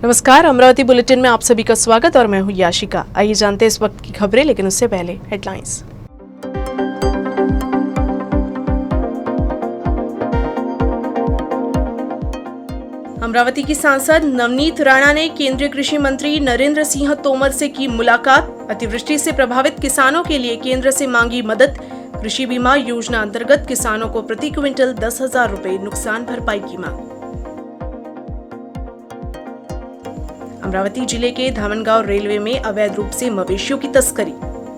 नमस्कार, अमरावती बुलेटिन में आप सभी का स्वागत और मैं हूं याशिका। आइए जानते हैं इस वक्त की खबरें, लेकिन उससे पहले हेडलाइंस। अमरावती की सांसद नवनीत राणा ने केंद्रीय कृषि मंत्री नरेंद्र सिंह तोमर से की मुलाकात। अतिवृष्टि से प्रभावित किसानों के लिए केंद्र से मांगी मदद। कृषि बीमा योजना अंतर्गत किसानों को प्रति क्विंटल 10,000 रुपए नुकसान भरपाई की मांग। अमरावती जिले के धामनगांव रेलवे में अवैध रूप से मवेशियों की तस्करी।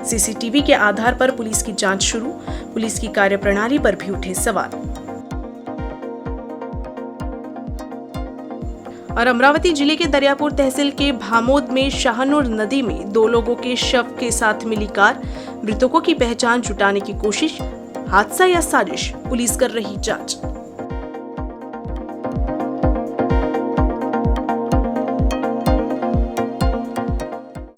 सीसीटीवी के आधार पर पुलिस की जांच शुरू। पुलिस की कार्यप्रणाली पर भी उठे सवाल। और अमरावती जिले के दरियापुर तहसील के भामोद में शाहनूर नदी में 2 लोगों के शव के साथ मिली कार। मृतकों की पहचान जुटाने की कोशिश। हादसा या साजिश, पुलिस कर रही जांच।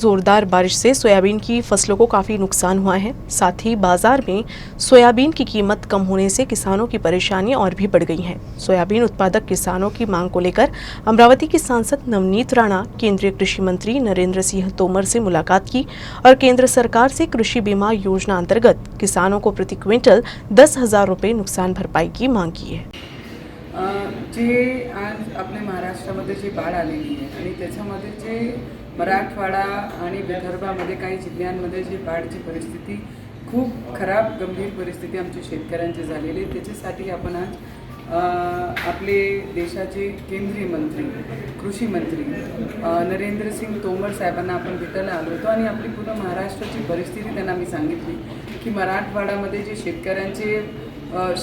जोरदार बारिश से सोयाबीन की फसलों को काफी नुकसान हुआ है। साथ ही बाजार में सोयाबीन की कीमत कम होने से किसानों की परेशानियां और भी बढ़ गई हैं। सोयाबीन उत्पादक किसानों की मांग को लेकर अमरावती की सांसद नवनीत राणा केंद्रीय कृषि मंत्री नरेंद्र सिंह तोमर से मुलाकात की और केंद्र सरकार से कृषि बीमा योजना अंतर्गत किसानों को प्रति क्विंटल 10,000 रुपये नुकसान भरपाई की मांग की है। जे आज आपल्या महाराष्ट्रामध्ये जी बाढ आलेली आहे आणि त्याच्यामध्ये जे मराठवाडा आणि विदर्भामध्ये काही जिल्ह्यांमध्ये जी बाढची परिस्थिती खूप खराब गंभीर परिस्थिती आमच्या शेतकऱ्यांची झालेली आहे। त्याच्यासाठी आपण आज आपले देशाचे केंद्रीय मंत्री कृषी मंत्री नरेंद्र सिंग तोमर साहेबांना आपण भेटायला आलो होतो आणि आपली पूर्ण महाराष्ट्राची परिस्थिती त्यांना मी सांगितली की मराठवाड्यामध्ये जे शेतकऱ्यांचे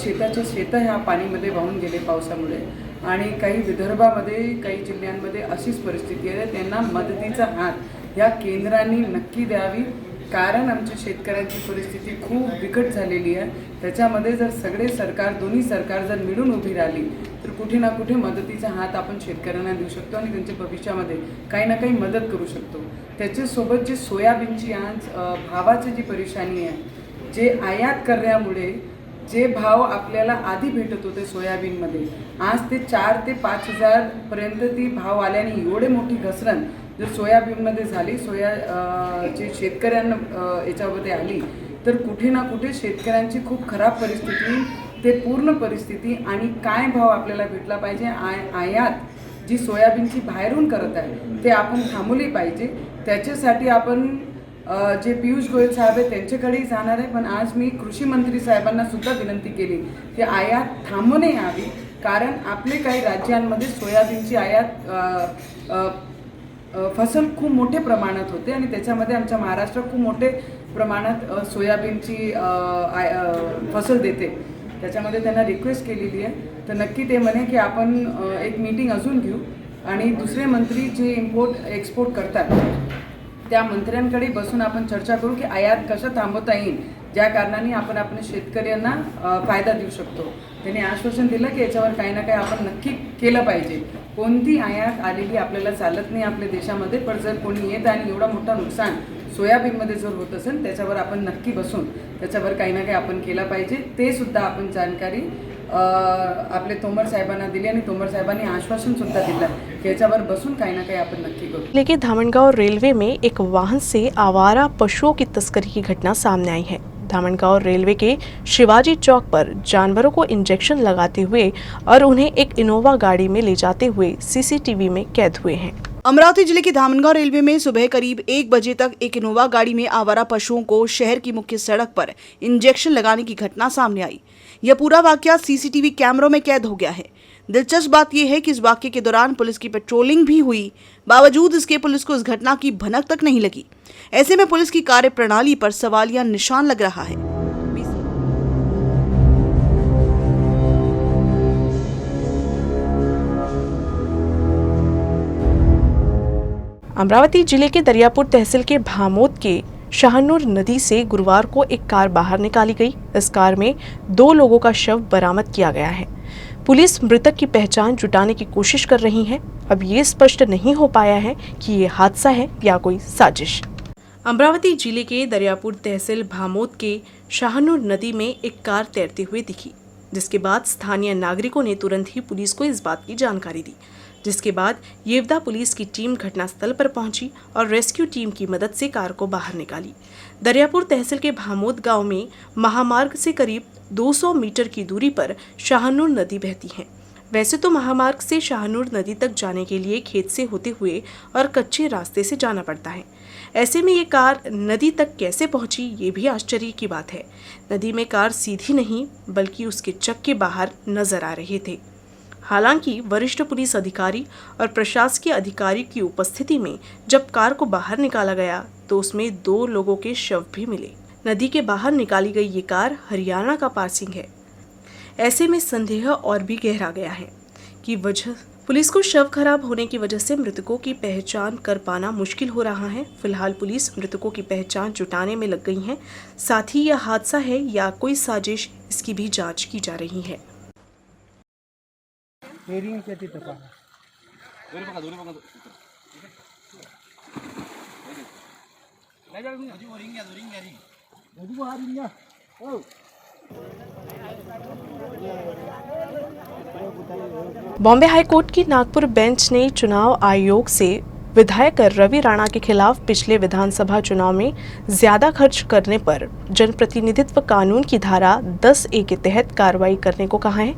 शेताचे शेतं ह्या पाणीमध्ये वाहून गेले पावसामुळे आणि काही विदर्भामध्ये काही जिल्ह्यांमध्ये अशीच परिस्थिती आहे। त्यांना मदतीचा हात या केंद्रांनी नक्की द्यावी, कारण आमच्या शेतकऱ्यांची परिस्थिती खूप बिकट झालेली आहे। त्याच्यामध्ये जर सगळे सरकार दोन्ही सरकार जर मिळून उभी राहिली तर कुठे ना कुठे मदतीचा हात आपण शेतकऱ्यांना देऊ शकतो आणि त्यांच्या भविष्यामध्ये काही ना काही मदत करू शकतो। त्याच्यासोबत जे सोयाबीनची आज भावाची जी परेशानी आहे, जे आयात करण्यामुळे जे भाव आपल्याला आधी भेटत होते सोयाबीनमध्ये, आज ते 4 ते 5,000 पर्यंत ती भाव आल्याने एवढे मोठी घसरण जर सोयाबीनमध्ये झाली, जे शेतकऱ्यांना याच्यामध्ये आली तर कुठे ना कुठे शेतकऱ्यांची खूप खराब परिस्थिती, ते पूर्ण परिस्थिती आणि काय भाव आपल्याला भेटला पाहिजे, आयात जी सोयाबीनची बाहेरून करत आहे ते आपण थांबवली पाहिजे। त्याच्यासाठी आपण जे पियुष गोयल साहेब आहे त्यांच्याकडेही जाणार आहे, पण आज मी कृषी मंत्री साहेबांना सुद्धा विनंती केली की आयात थांबवणे यावी, कारण आपले काही राज्यांमध्ये सोयाबीनची आयात फसल खूप मोठ्या प्रमाणात होते आणि त्याच्यामध्ये आमच्या महाराष्ट्र खूप मोठे प्रमाणात सोयाबीनची फसल देते। त्याच्यामध्ये त्यांना रिक्वेस्ट केलेली आहे, तर नक्की ते म्हणे की आपण एक मीटिंग अजून घेऊ आणि दुसरे मंत्री जे इम्पोर्ट एक्सपोर्ट करतात त्या मंत्र्यांकडे बसून आपण चर्चा करू की आयात कसं थांबवता येईल, ज्या कारणाने आपण आपल्या शेतकऱ्यांना फायदा देऊ शकतो। त्यांनी आश्वासन दिलं की याच्यावर काही ना काही आपण नक्की केलं पाहिजे। कोणती आयात आलेली आपल्याला चालत नाही आपल्या देशामध्ये, पण जर कोणी येत आणि एवढा मोठा नुकसान सोयाबीनमध्ये जर होत असेल त्याच्यावर आपण नक्की बसून त्याच्यावर काही ना काही आपण केलं पाहिजे। ते सुद्धा आपण जानकारी आपले तोमर साहेबांना दिली आणि तोमर साहेबांनी आश्वासन सुद्धा दिलं की याच्यावर बसून काही ना काही आपण नक्की करू। लेकिन धामनगांव रेलवे में एक वाहन से आवारा पशुओं की तस्करी की घटना सामने आई है। धामनगांव रेलवे के शिवाजी चौक पर जानवरों को इंजेक्शन लगाते हुए और उन्हें एक इनोवा गाड़ी में ले जाते हुए सीसीटीवी में कैद हुए हैं। अमरावती जिले के धामनगांव रेलवे में सुबह करीब 1 बजे तक एक इनोवा गाड़ी में आवारा पशुओं को शहर की मुख्य सड़क पर इंजेक्शन लगाने की घटना सामने आई। यह पूरा वाकया सीसीटीवी कैमरों में कैद हो गया है। दिलचस्प बात यह है कि इस वाकये के दौरान पुलिस की पेट्रोलिंग भी हुई, बावजूद इसके पुलिस को इस घटना की भनक तक नहीं लगी। ऐसे में पुलिस की कार्यप्रणाली पर सवालिया निशान लग रहा है। अमरावती जिले के दरियापुर तहसील के भामोद के शाहनूर नदी से गुरुवार को एक कार बाहर निकाली गई। इस कार में 2 लोगों का शव बरामद किया गया है। पुलिस मृतक की पहचान जुटाने की कोशिश कर रही है। अब ये स्पष्ट नहीं हो पाया है कि ये हादसा है या कोई साजिश। अमरावती जिले के दरियापुर तहसील भामोद के शाहनूर नदी में एक कार तैरती हुई दिखी, जिसके बाद स्थानीय नागरिकों ने तुरंत ही पुलिस को इस बात की जानकारी दी, जिसके बाद येवदा पुलिस की टीम घटनास्थल पर पहुंची और रेस्क्यू टीम की मदद से कार को बाहर निकाली। दरियापुर तहसील के भामोद गांव में महामार्ग से करीब 200 मीटर की दूरी पर शाहनूर नदी बहती है। वैसे तो महामार्ग से शाहनूर नदी तक जाने के लिए खेत से होते हुए और कच्चे रास्ते से जाना पड़ता है। ऐसे में ये कार नदी तक कैसे पहुंची, ये भी आश्चर्य की बात है। नदी में कार सीधी नहीं बल्कि उसके चक्के बाहर नजर आ रहे थे। हालांकि वरिष्ठ पुलिस अधिकारी और प्रशासकीय अधिकारी की उपस्थिति में जब कार को बाहर निकाला गया तो उसमें 2 लोगों के शव भी मिले। नदी के बाहर निकाली गई ये कार हरियाणा का पासिंग है। ऐसे में संदेह और भी गहरा गया है कि पुलिस को शव खराब होने की वजह से मृतकों की पहचान कर पाना मुश्किल हो रहा है। फिलहाल पुलिस मृतकों की पहचान जुटाने में लग गई है। साथ ही यह हादसा है या कोई साजिश, इसकी भी जांच की जा रही है। बॉम्बे हाईकोर्ट की नागपुर बेंच ने चुनाव आयोग से विधायक रवि राणा के खिलाफ पिछले विधानसभा चुनाव में ज्यादा खर्च करने पर जनप्रतिनिधित्व कानून की धारा 10A के तहत कार्रवाई करने को कहा है।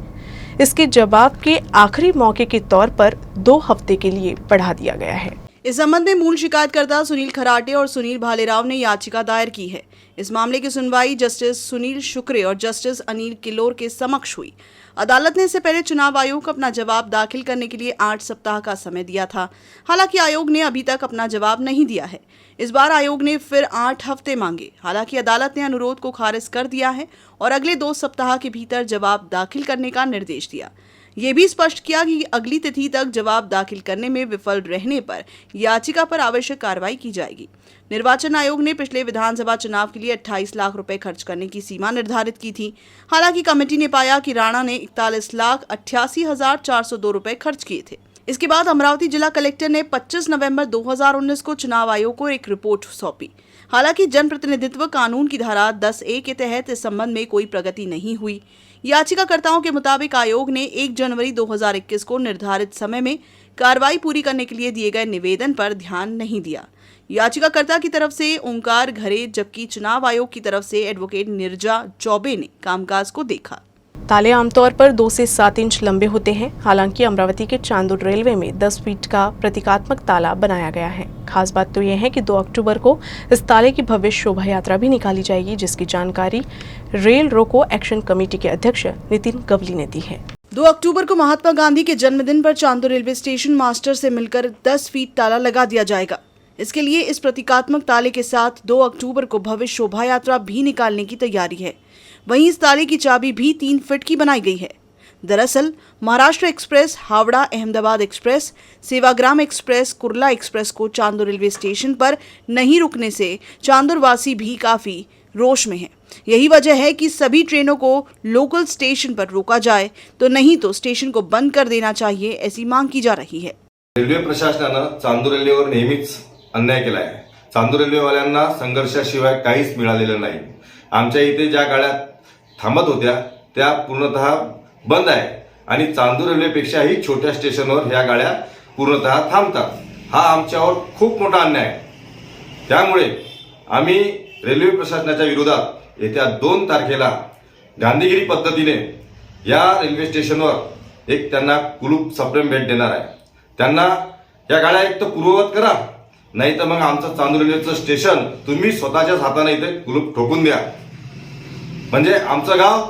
इसके जवाब के आखिरी मौके के तौर पर 2 हफ्ते के लिए बढ़ा दिया गया है। इस संबंध में मूल शिकायतकर्ता सुनील खराटे और सुनील भालेराव ने याचिका दायर की है। इस मामले की सुनवाई जस्टिस सुनील शुक्रे और जस्टिस अनिल किलोर के समक्ष हुई। अदालत ने इससे पहले चुनाव आयोग को अपना जवाब दाखिल करने के लिए 8 सप्ताह का समय दिया था। हालांकि आयोग ने अभी तक अपना जवाब नहीं दिया है। इस बार आयोग ने फिर 8 हफ्ते मांगे। हालांकि अदालत ने अनुरोध को खारिज कर दिया है और अगले 2 सप्ताह के भीतर जवाब दाखिल करने का निर्देश दिया। ये भी स्पष्ट किया कि अगली तिथि तक जवाब दाखिल करने में विफल रहने पर याचिका पर आवश्यक कार्रवाई की जाएगी। निर्वाचन आयोग ने पिछले विधानसभा चुनाव के लिए 28 लाख रुपए खर्च करने की सीमा निर्धारित की थी। हालांकि कमेटी ने पाया कि राणा ने 41,88,402 रुपए खर्च किए थे। इसके बाद अमरावती जिला कलेक्टर ने 25 नवंबर 2019 को चुनाव आयोग को एक रिपोर्ट सौंपी। हालांकि जनप्रतिनिधित्व कानून की धारा 10A के तहत इस संबंध में कोई प्रगति नहीं हुई। याचिकाकर्ताओं के मुताबिक आयोग ने 1 जनवरी 2021 को निर्धारित समय में कार्रवाई पूरी करने के लिए दिए गए निवेदन पर ध्यान नहीं दिया। याचिकाकर्ता की तरफ से ओंकार घरे जबकि चुनाव आयोग की तरफ से एडवोकेट निर्जा चौबे ने कामकाज को देखा। ताले आमतौर पर 2 से 7 इंच लंबे होते हैं। हालांकि अमरावती के चांदुर रेलवे में 10 फीट का प्रतीकात्मक ताला बनाया गया है। खास बात तो यह है कि 2 अक्टूबर को इस ताले की भव्य शोभा यात्रा भी निकाली जाएगी, जिसकी जानकारी रेल रोको एक्शन कमेटी के अध्यक्ष नितिन गवली ने दी है। 2 अक्टूबर को महात्मा गांधी के जन्मदिन पर चांदुर रेलवे स्टेशन मास्टर से मिलकर 10 फीट ताला लगा दिया जाएगा। इसके लिए इस प्रतीकात्मक ताले के साथ 2 अक्टूबर को भव्य शोभा यात्रा भी निकालने की तैयारी है। वहीं इस ताले की चाबी भी 3 फीट की बनाई गई है। दरअसल Maharashtra express, Howrah Ahmedabad express, Sevagram express, Kurla express को चांदुर रेलवे स्टेशन पर नहीं रुकने से चांदुर वासी भी काफी रोष में हैं। यही वजह है कि सभी ट्रेनों को लोकल स्टेशन पर रोका जाए, तो नहीं तो स्टेशन को बंद कर देना चाहिए, ऐसी मांग की जा रही है। रेल्वे प्रशासनानं चांदूर रेल्वेवर नेहमीच अन्याय केला आहे। चांदूर रेल्वेवाल्यांना संघर्षाशिवाय काहीच मिळालेलं नाही। आमच्या इथे ज्या गाड्या थांबत होत्या त्या पूर्णतः बंद आहे आणि चांदूर रेल्वेपेक्षाही छोट्या स्टेशनवर ह्या गाड्या पूर्णतः थांबतात। हा आमच्यावर खूप मोठा अन्याय आहे। त्यामुळे आम्ही रेल्वे प्रशासनाच्या विरोधात येत्या 2 तारखेला गांधीगिरी पद्धतीने या रेल्वे स्टेशनवर एक त्यांना कुलूप सप्रेम भेट देणार आहे। त्यांना या गाड्या एक तर पूर्ववत करा, नाही तर मग आमचं चांदूर रेल्वेचं स्टेशन तुम्ही स्वतःच्याच हाताने इथे कुलूप ठोकून द्या। म्हणजे आमचं गाव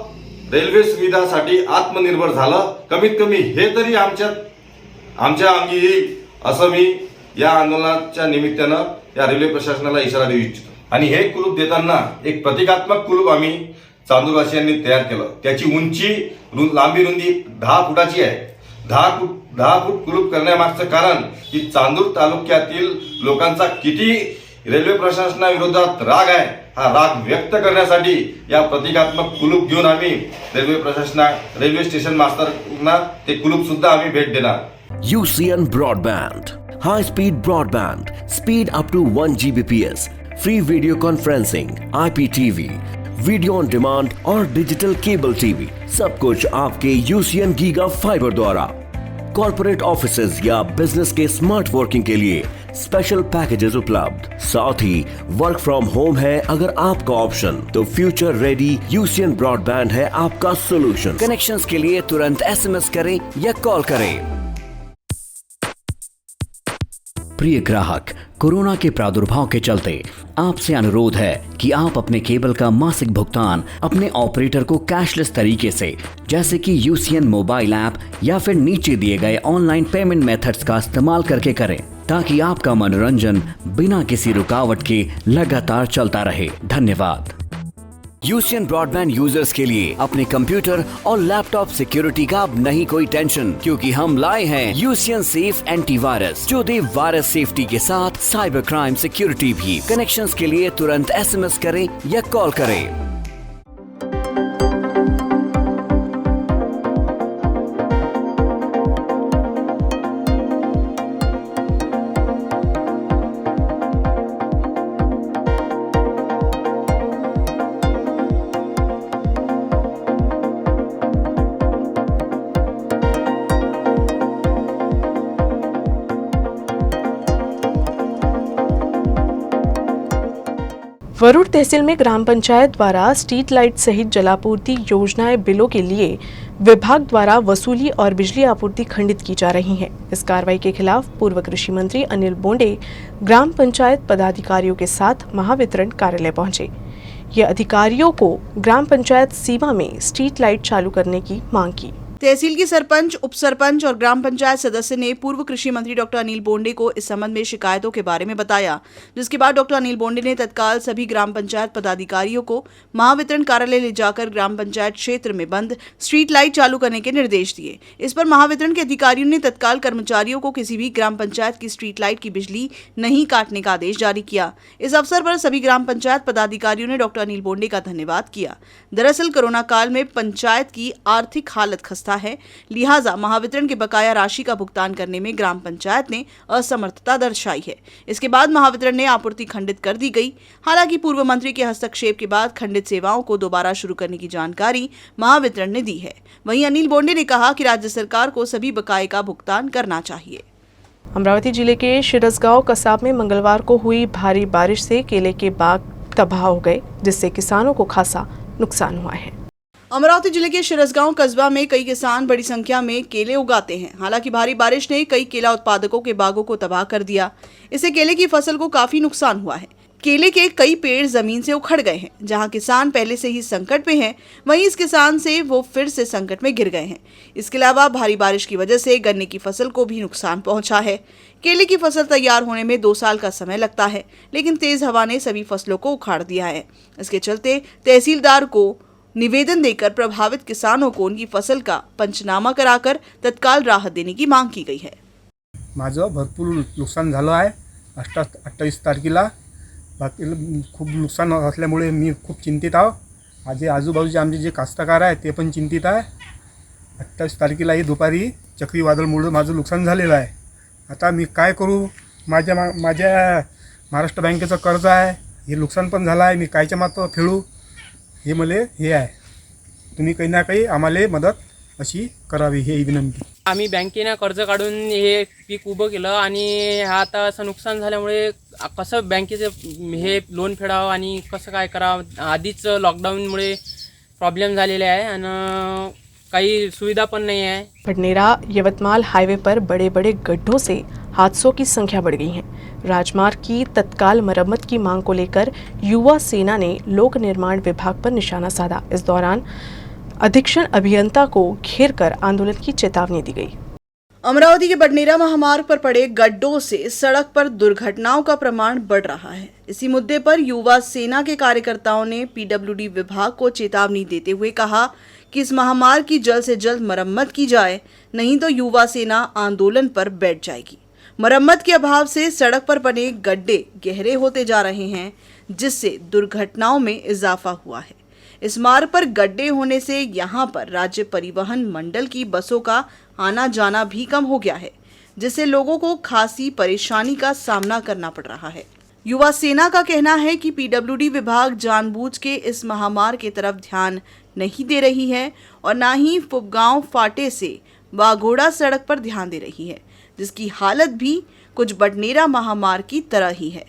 रेल्वे सुविधासाठी आत्मनिर्भर झालं, कमीत कमी हे तरी आमच्या अंगी येईल असं मी या आंदोलनाच्या निमित्तानं या रेल्वे प्रशासनाला इशारा देऊ इच्छितो। आणि हे कुलूप देताना एक प्रतिकात्मक कुलूप आम्ही चांदूरवासियांनी तयार केलं। त्याची उंची लांबी रुंदी 10 फुटाची आहे। 10 फूट कुलूप करण्यामागचं कारण की चांदूर तालुक्यातील लोकांचा किती रेल्वे प्रशासनाविरोधात राग आहे, हा राग व्यक्त करण्यासाठी या प्रतिकात्मक कुलूप घेऊन आम्ही रेल्वे स्टेशन मास्टरना ते कुलूप सुद्धा आम्ही भेट देणार। UCN Broadband, high speed broadband, speed up to 1 Gbps, free video conferencing, IPTV, video on demand और डिजिटल केबल टीवी, सब कुछ आपके UCN गीगा फाइबर द्वारा। कॉर्पोरेट ऑफिसेज या बिजनेस के स्मार्ट वर्किंग के लिए स्पेशल पैकेजेस उपलब्ध। साथ ही वर्क फ्रॉम होम है अगर आपका ऑप्शन, तो फ्यूचर रेडी यूसीएन ब्रॉडबैंड है आपका सोल्यूशन। कनेक्शंस के लिए तुरंत एसएमएस करें या कॉल करें। प्रिय ग्राहक, कोरोना के प्रादुर्भाव के चलते आपसे अनुरोध है कि आप अपने केबल का मासिक भुगतान अपने ऑपरेटर को कैशलेस तरीके से, जैसे कि यूसीएन मोबाइल ऐप या फिर नीचे दिए गए ऑनलाइन पेमेंट मेथड्स का इस्तेमाल करके करें, ताकि आपका मनोरंजन बिना किसी रुकावट के लगातार चलता रहे। धन्यवाद। यूसीएन ब्रॉडबैंड यूजर्स के लिए अपने कंप्यूटर और लैपटॉप सिक्योरिटी का अब नहीं कोई टेंशन, क्योंकि हम लाए हैं यूसीएन सेफ एंटीवायरस, जो दे वायरस सेफ्टी के साथ साइबर क्राइम सिक्योरिटी भी। कनेक्शंस के लिए तुरंत एसएमएस करें या कॉल करें। वरुड़ तहसील में ग्राम पंचायत द्वारा स्ट्रीट लाइट सहित जलापूर्ति योजनाएं बिलों के लिए विभाग द्वारा वसूली और बिजली आपूर्ति खंडित की जा रही है। इस कार्रवाई के खिलाफ पूर्व कृषि मंत्री अनिल बोंडे ग्राम पंचायत पदाधिकारियों के साथ महावितरण कार्यालय पहुंचे। ये अधिकारियों को ग्राम पंचायत सीमा में स्ट्रीट लाइट चालू करने की मांग की। तहसील की सरपंच, उप सरपंच और ग्राम पंचायत सदस्य ने पूर्व कृषि मंत्री डॉक्टर अनिल बोंडे को इस संबंध में शिकायतों के बारे में बताया, जिसके बाद डॉक्टर अनिल बोंडे ने तत्काल सभी ग्राम पंचायत पदाधिकारियों को महावितरण कार्यालय ले जाकर ग्राम पंचायत क्षेत्र में बंद स्ट्रीट लाइट चालू करने के निर्देश दिए। इस पर महावितरण के अधिकारियों ने तत्काल कर्मचारियों को किसी भी ग्राम पंचायत की स्ट्रीट लाइट की बिजली नहीं काटने का आदेश जारी किया। इस अवसर पर सभी ग्राम पंचायत पदाधिकारियों ने डॉक्टर अनिल बोंडे का धन्यवाद किया। दरअसल कोरोना काल में पंचायत की आर्थिक हालत खस्ता है, लिहाजा महावितरण के बकाया राशि का भुगतान करने में ग्राम पंचायत ने असमर्थता दर्शाई है। इसके बाद महावितरण ने आपूर्ति खंडित कर दी गई। हालांकि पूर्व मंत्री के हस्तक्षेप के बाद खंडित सेवाओं को दोबारा शुरू करने की जानकारी महावितरण ने दी है। वहीं अनिल बोंडे ने कहा कि राज्य सरकार को सभी बकाये का भुगतान करना चाहिए। अमरावती जिले के शिरसगांव कसाब में मंगलवार को हुई भारी बारिश से केले के बाग तबाह हो गए, जिससे किसानों को खासा नुकसान हुआ है। अमरावती जिले के शिरसगांव कस्बा में कई किसान बड़ी संख्या में केले उगाते हैं। हालांकि भारी बारिश ने कई केला उत्पादकों के बागों को तबाह कर दिया। इससे केले की फसल को काफी नुकसान हुआ है। केले के कई पेड़ जमीन से उखड़ गए हैं। जहां किसान पहले से ही संकट में हैं, वहीं इस किसान से वो फिर से संकट में गिर गए हैं। इसके अलावा भारी बारिश की वजह से गन्ने की फसल को भी नुकसान पहुंचा है। केले की फसल तैयार होने में 2 साल का समय लगता है, लेकिन तेज हवा ने सभी फसलों को उखाड़ दिया है। इसके चलते तहसीलदार को निवेदन देकर प्रभावित किसानों को उनकी फसल का पंचनामा कराकर तत्काल राहत देने की मांग की गई है। माझं भरपूर नुकसान झालं आहे 28 तारखेला। बाकी खूप नुकसान असल्यामुळे मी खूप चिंतित आहो। माझे आजूबाजूचे आमचे जे कास्तकार आहे ते पण चिंतित आहे। 28 तारखेला ही दुपारी चक्रीवादळामुळे माझं नुकसान झालेलं आहे। आता मी काय करू? माझ्या महाराष्ट्र बँकेचं कर्ज आहे, हे नुकसान पण झालं आहे। मी कायच्या मात्र फेडू हे मला हे आहे। तुम्ही काही ना काही आम्हाला मदत अशी करावी हे विनंती। आम्ही बँकेने कर्ज काढून हे पीक उभं केलं आणि आता असं नुकसान झाल्यामुळे कसं बँकेचं हे लोन फेडावं आणि कसं काय करावं। आधीच लॉकडाऊनमुळे प्रॉब्लेम झालेले आहे आणि काही सुविधा पण नहीं है। भटनेरा यवतमाल हाईवे पर बड़े बड़े गड्ढों से हादसों की संख्या बढ़ गई है। राजमार्ग की तत्काल मरम्मत की मांग को लेकर युवा सेना ने लोक निर्माण विभाग पर निशाना साधा। इस दौरान अधीक्षण अभियंता को घेरकर आंदोलन की चेतावनी दी गई। अमरावती के बडनेरा महामार्ग पर पड़े गड्ढों से सड़क पर दुर्घटनाओं का प्रमाण बढ़ रहा है। इसी मुद्दे पर युवा सेना के कार्यकर्ताओं ने पीडब्ल्यूडी विभाग को चेतावनी देते हुए कहा कि इस महामार्ग की जल्द से जल्द मरम्मत की जाए, नहीं तो युवा सेना आंदोलन पर बैठ जाएगी। मरम्मत के अभाव से सड़क पर बने गड्ढे गहरे होते जा रहे हैं, जिससे दुर्घटनाओं में इजाफा हुआ है। इस मार्ग पर गड्ढे होने से यहां पर राज्य परिवहन मंडल की बसों का आना जाना भी कम हो गया है, जिससे लोगों को खासी परेशानी का सामना करना पड़ रहा है। युवा सेना का कहना है कि पीडब्ल्यूडी विभाग जानबूझ के इस महामार्ग की तरफ ध्यान नहीं दे रही है और ना ही फुबगांव फाटे से वाघोड़ा सड़क पर ध्यान दे रही है, जिसकी हालत भी कुछ बटनेरा महामार्ग की तरह ही है।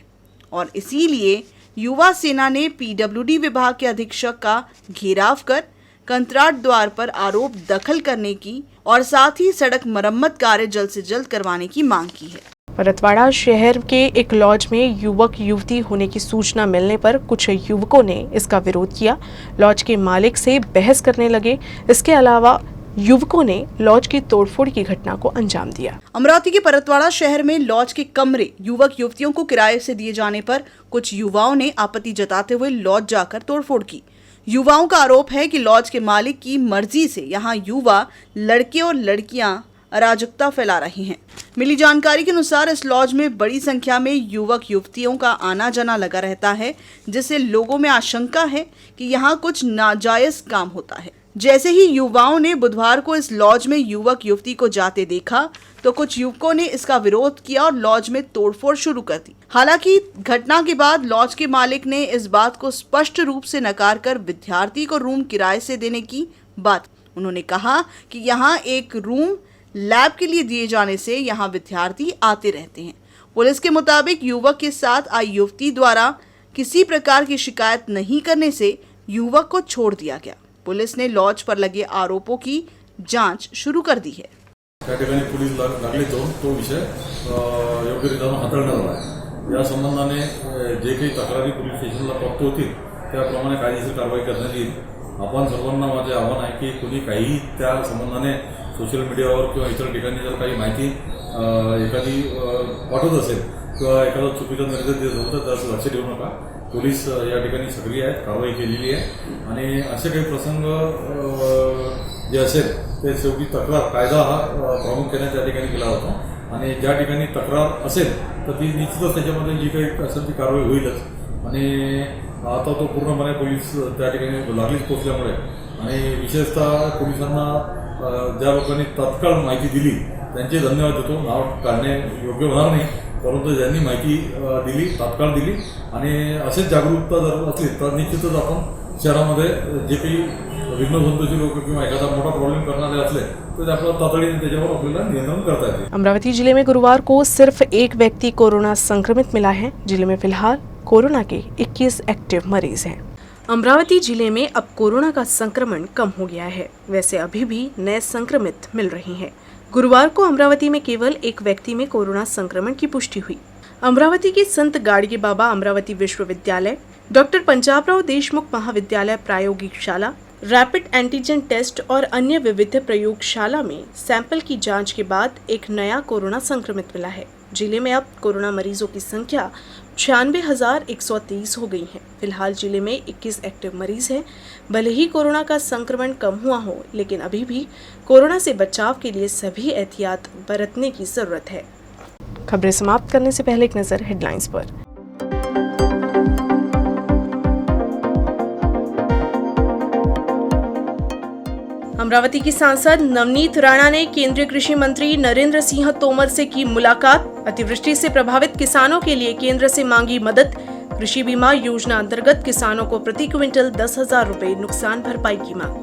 और इसीलिए युवा सेना ने पीडब्ल्यूडी विभाग के अधीक्षक का घेराव कर कंत्राट द्वार पर आरोप दखल करने की और साथ ही सड़क मरम्मत कार्य जल्द से जल्द करवाने की मांग की है। परतवाड़ा शहर के एक लॉज में युवक युवती होने की सूचना मिलने पर कुछ युवकों ने इसका विरोध किया। लॉज के मालिक से बहस करने लगे। इसके अलावा युवकों ने लॉज की तोड़फोड़ की घटना को अंजाम दिया। अमरावती के परतवाड़ा शहर में लॉज के कमरे युवक युवतियों को किराए से दिए जाने पर कुछ युवाओं ने आपत्ति जताते हुए लॉज जाकर तोड़फोड़ की। युवाओं का आरोप है कि लॉज के मालिक की मर्जी से यहां युवा लड़के और लड़कियां अराजकता फैला रहे हैं। मिली जानकारी के अनुसार इस लॉज में बड़ी संख्या में युवक युवतियों का आना जाना लगा रहता है, जिससे लोगों में आशंका है कि यहाँ कुछ नाजायज काम होता है। जैसे ही युवाओं ने बुधवार को इस लॉज में युवक युवती को जाते देखा तो कुछ युवकों ने इसका विरोध किया और लॉज में तोड़फोड़ शुरू कर दी। हालांकि घटना के बाद लॉज के मालिक ने इस बात को स्पष्ट रूप से नकार कर विद्यार्थी को रूम किराए से देने की बात। उन्होंने कहा कि यहाँ एक रूम लैब के लिए दिए जाने से यहाँ विद्यार्थी आते रहते हैं। पुलिस के मुताबिक युवक के साथ आई युवती द्वारा किसी प्रकार की शिकायत नहीं करने से युवक को छोड़ दिया गया। पुलिस ने लॉज पर लगे आरोपों की जांच शुरू कर दी है। त्या ठिकाणी पोलीस लागले तो विषय योग्यरित्या हाताळण्यात आला आहे। या संबंधाने जे काही तक्रारी पोलीस स्टेशनला प्राप्त होतील त्याप्रमाणे कायदेशीर कारवाई करण्यात येईल। आपण सर्वांना माझे आव्हान आहे की कोणी काही त्या संबंधाने सोशल मीडियावर किंवा इतर ठिकाणी जर काही माहिती एखादी पाठवत असेल किंवा एखादा चुकीचा निर्देश देत असेल तर त्याचं लक्ष देऊ नका। पोलीस या ठिकाणी सक्रिय आहेत, कारवाई केलेली आहे आणि असे काही प्रसंग जे असेल ते शेवटी तक्रार कायदा हा प्रामुख्याने त्या ठिकाणी केला होता आणि ज्या ठिकाणी तक्रार असेल तर ती निश्चितच त्याच्यामध्ये जी काही असेल ती कारवाई होईलच आणि आता तो पूर्णपणे पोलीस त्या ठिकाणी लागलीच पोचल्यामुळे आणि विशेषतः पोलिसांना ज्या लोकांनी तत्काळ माहिती दिली त्यांचे धन्यवाद देतो। नाव काढणे योग्य होणार नाही, परंतु ज्यांनी माहिती दिली तात्काळ दिली आणि असेच जागरूकता जर असली तर निश्चितच आपण शहरामध्ये जे काही विघ्नसंतोषी लोक किंवा एखादा मोठा प्रॉब्लेम करणारे असले तो आपल्याला तातडीने त्याच्यावर आपल्याला नियंत्रण करता येते। अमरावती जिले में गुरुवार को सिर्फ एक व्यक्ति कोरोना संक्रमित मिला है। जिले में फिलहाल कोरोना के 21 एक्टिव मरीज हैं। अमरावती जिले में अब कोरोना का संक्रमण कम हो गया है, वैसे अभी भी नए संक्रमित मिल रहे हैं। गुरुवार को अमरावती में केवल एक व्यक्ति में कोरोना संक्रमण की पुष्टि हुई। अमरावती के संत गाडगे बाबा अमरावती विश्वविद्यालय, डॉक्टर पंजाबराव देशमुख महाविद्यालय प्रायोगिक शाला, रैपिड एंटीजन टेस्ट और अन्य विविध प्रयोगशाला में सैंपल की जांच के बाद एक नया कोरोना संक्रमित मिला है। जिले में अब कोरोना मरीजों की संख्या 96,123 हो गई है। फिलहाल जिले में 21 एक्टिव मरीज हैं। भले ही कोरोना का संक्रमण कम हुआ हो, लेकिन अभी भी कोरोना से बचाव के लिए सभी एहतियात बरतने की जरूरत है। खबरें समाप्त करने से पहले एक नजर हेडलाइंस पर। अमरावती की सांसद नवनीत राणा ने केंद्रीय कृषि मंत्री नरेंद्र सिंह तोमर से की मुलाकात। अतिवृष्टि से प्रभावित किसानों के लिए केंद्र से मांगी मदद। कृषि बीमा योजना अंतर्गत किसानों को प्रति क्विंटल 10,000 रुपए नुकसान भरपाई की मांग।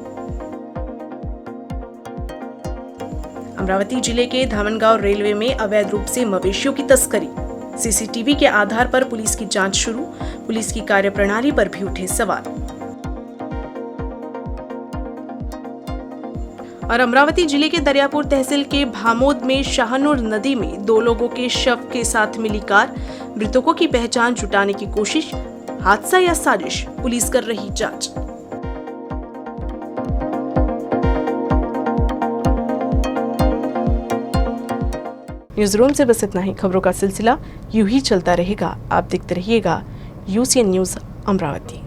अमरावती जिले के धामनगांव रेलवे में अवैध रूप से मवेशियों की तस्करी। सीसीटीवी के आधार पर पुलिस की जांच शुरू। पुलिस की कार्यप्रणाली पर भी उठे सवाल। और अमरावती जिले के दरियापुर तहसील के भामोद में शाहनूर नदी में 2 लोगों के शव के साथ मिली कार। मृतकों की पहचान जुटाने की कोशिश, हादसा या साजिश, पुलिस कर रही जांच। न्यूज रूम से बस इतना ही। खबरों का सिलसिला यूं ही चलता रहेगा। आप देखते रहिएगा यूसीएन न्यूज अमरावती।